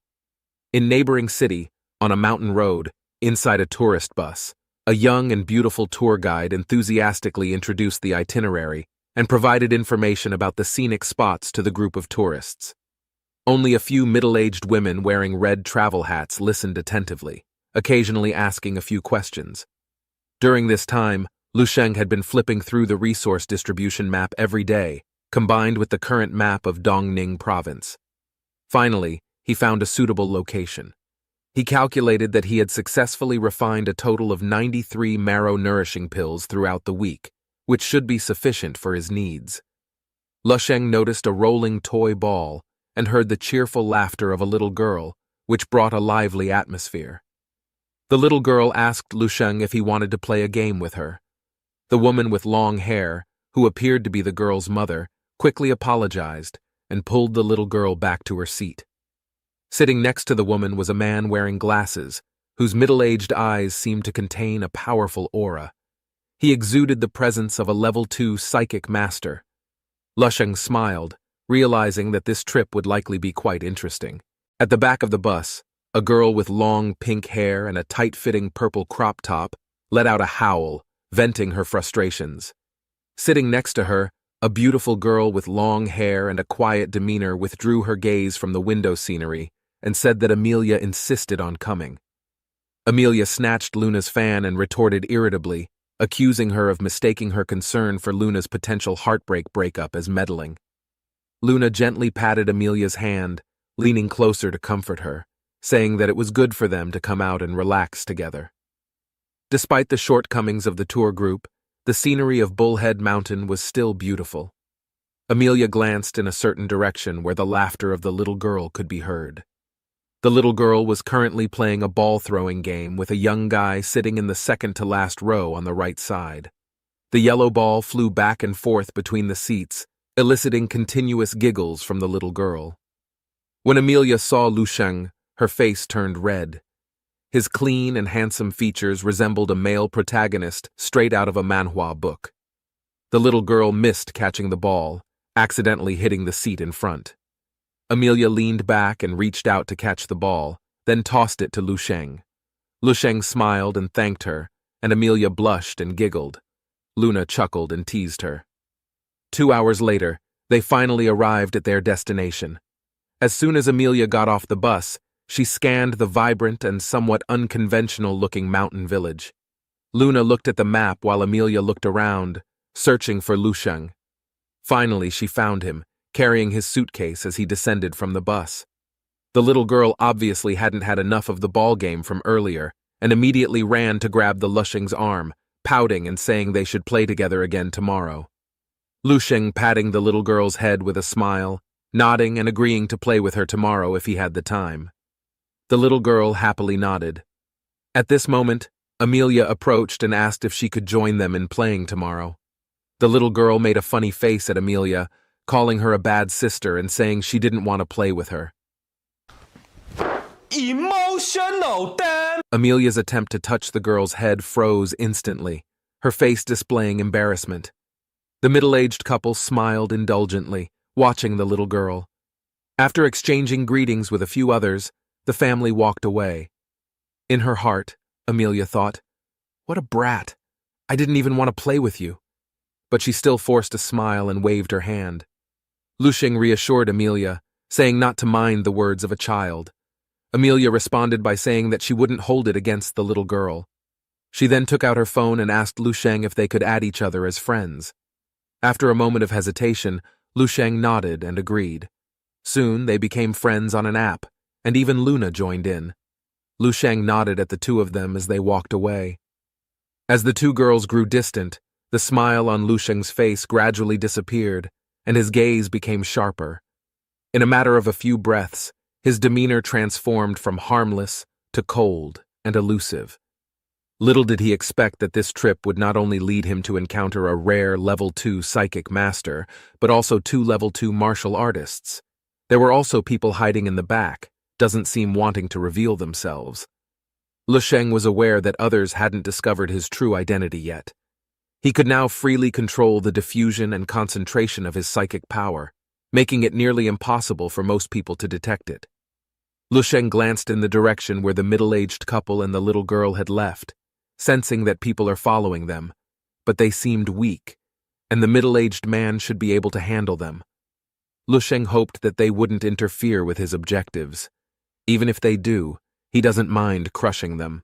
In neighboring city, on a mountain road, inside a tourist bus, a young and beautiful tour guide enthusiastically introduced the itinerary and provided information about the scenic spots to the group of tourists. Only a few middle-aged women wearing red travel hats listened attentively, occasionally asking a few questions. During this time, Lu Sheng had been flipping through the resource distribution map every day, combined with the current map of Dongning province. Finally, he found a suitable location. He calculated that he had successfully refined a total of 93 marrow-nourishing pills throughout the week, which should be sufficient for his needs. Lu Sheng noticed a rolling toy ball and heard the cheerful laughter of a little girl, which brought a lively atmosphere. The little girl asked Lu Sheng if he wanted to play a game with her. The woman with long hair, who appeared to be the girl's mother, quickly apologized and pulled the little girl back to her seat. Sitting next to the woman was a man wearing glasses, whose middle-aged eyes seemed to contain a powerful aura. He exuded the presence of a level 2 psychic master. Lu Sheng smiled, realizing that this trip would likely be quite interesting. At the back of the bus, a girl with long pink hair and a tight-fitting purple crop top let out a howl, venting her frustrations. Sitting next to her, a beautiful girl with long hair and a quiet demeanor withdrew her gaze from the window scenery and said that Amelia insisted on coming. Amelia snatched Luna's fan and retorted irritably, accusing her of mistaking her concern for Luna's potential heartbreak breakup as meddling. Luna gently patted Amelia's hand, leaning closer to comfort her, saying that it was good for them to come out and relax together. Despite the shortcomings of the tour group, the scenery of Bullhead Mountain was still beautiful. Amelia glanced in a certain direction where the laughter of the little girl could be heard. The little girl was currently playing a ball-throwing game with a young guy sitting in the second-to-last row on the right side. The yellow ball flew back and forth between the seats, eliciting continuous giggles from the little girl. When Amelia saw Lu Sheng, her face turned red. His clean and handsome features resembled a male protagonist straight out of a manhwa book. The little girl missed catching the ball, accidentally hitting the seat in front. Amelia leaned back and reached out to catch the ball, then tossed it to Lu Sheng. Lu Sheng smiled and thanked her, and Amelia blushed and giggled. Luna chuckled and teased her. 2 hours later, they finally arrived at their destination. As soon as Amelia got off the bus, she scanned the vibrant and somewhat unconventional-looking mountain village. Luna looked at the map while Amelia looked around, searching for Lu Sheng. Finally, she found him, carrying his suitcase as he descended from the bus. The little girl obviously hadn't had enough of the ball game from earlier, and immediately ran to grab the Lu Sheng's arm, pouting and saying they should play together again tomorrow. Lu Sheng patting the little girl's head with a smile, nodding and agreeing to play with her tomorrow if he had the time. The little girl happily nodded. At this moment, Amelia approached and asked if she could join them in playing tomorrow. The little girl made a funny face at Amelia, calling her a bad sister and saying she didn't want to play with her. Emotional, damn! Amelia's attempt to touch the girl's head froze instantly, her face displaying embarrassment. The middle-aged couple smiled indulgently, watching the little girl. After exchanging greetings with a few others, the family walked away. In her heart, Amelia thought, "What a brat. I didn't even want to play with you." But she still forced a smile and waved her hand. Lu Sheng reassured Amelia, saying not to mind the words of a child. Amelia responded by saying that she wouldn't hold it against the little girl. She then took out her phone and asked Lu Sheng if they could add each other as friends. After a moment of hesitation, Lu Sheng nodded and agreed. Soon they became friends on an app, and even Luna joined in. Lu Sheng nodded at the two of them as they walked away. As the two girls grew distant, the smile on Lu Sheng's face gradually disappeared, and his gaze became sharper. In a matter of a few breaths, his demeanor transformed from harmless to cold and elusive. Little did he expect that this trip would not only lead him to encounter a rare level 2 psychic master, but also 2 level 2 martial artists. There were also people hiding in the back, doesn't seem wanting to reveal themselves. Lu Sheng was aware that others hadn't discovered his true identity yet. He could now freely control the diffusion and concentration of his psychic power, making it nearly impossible for most people to detect it. Lu Sheng glanced in the direction where the middle-aged couple and the little girl had left, sensing that people are following them, but they seemed weak, and the middle-aged man should be able to handle them. Lu Sheng hoped that they wouldn't interfere with his objectives. Even if they do, he doesn't mind crushing them.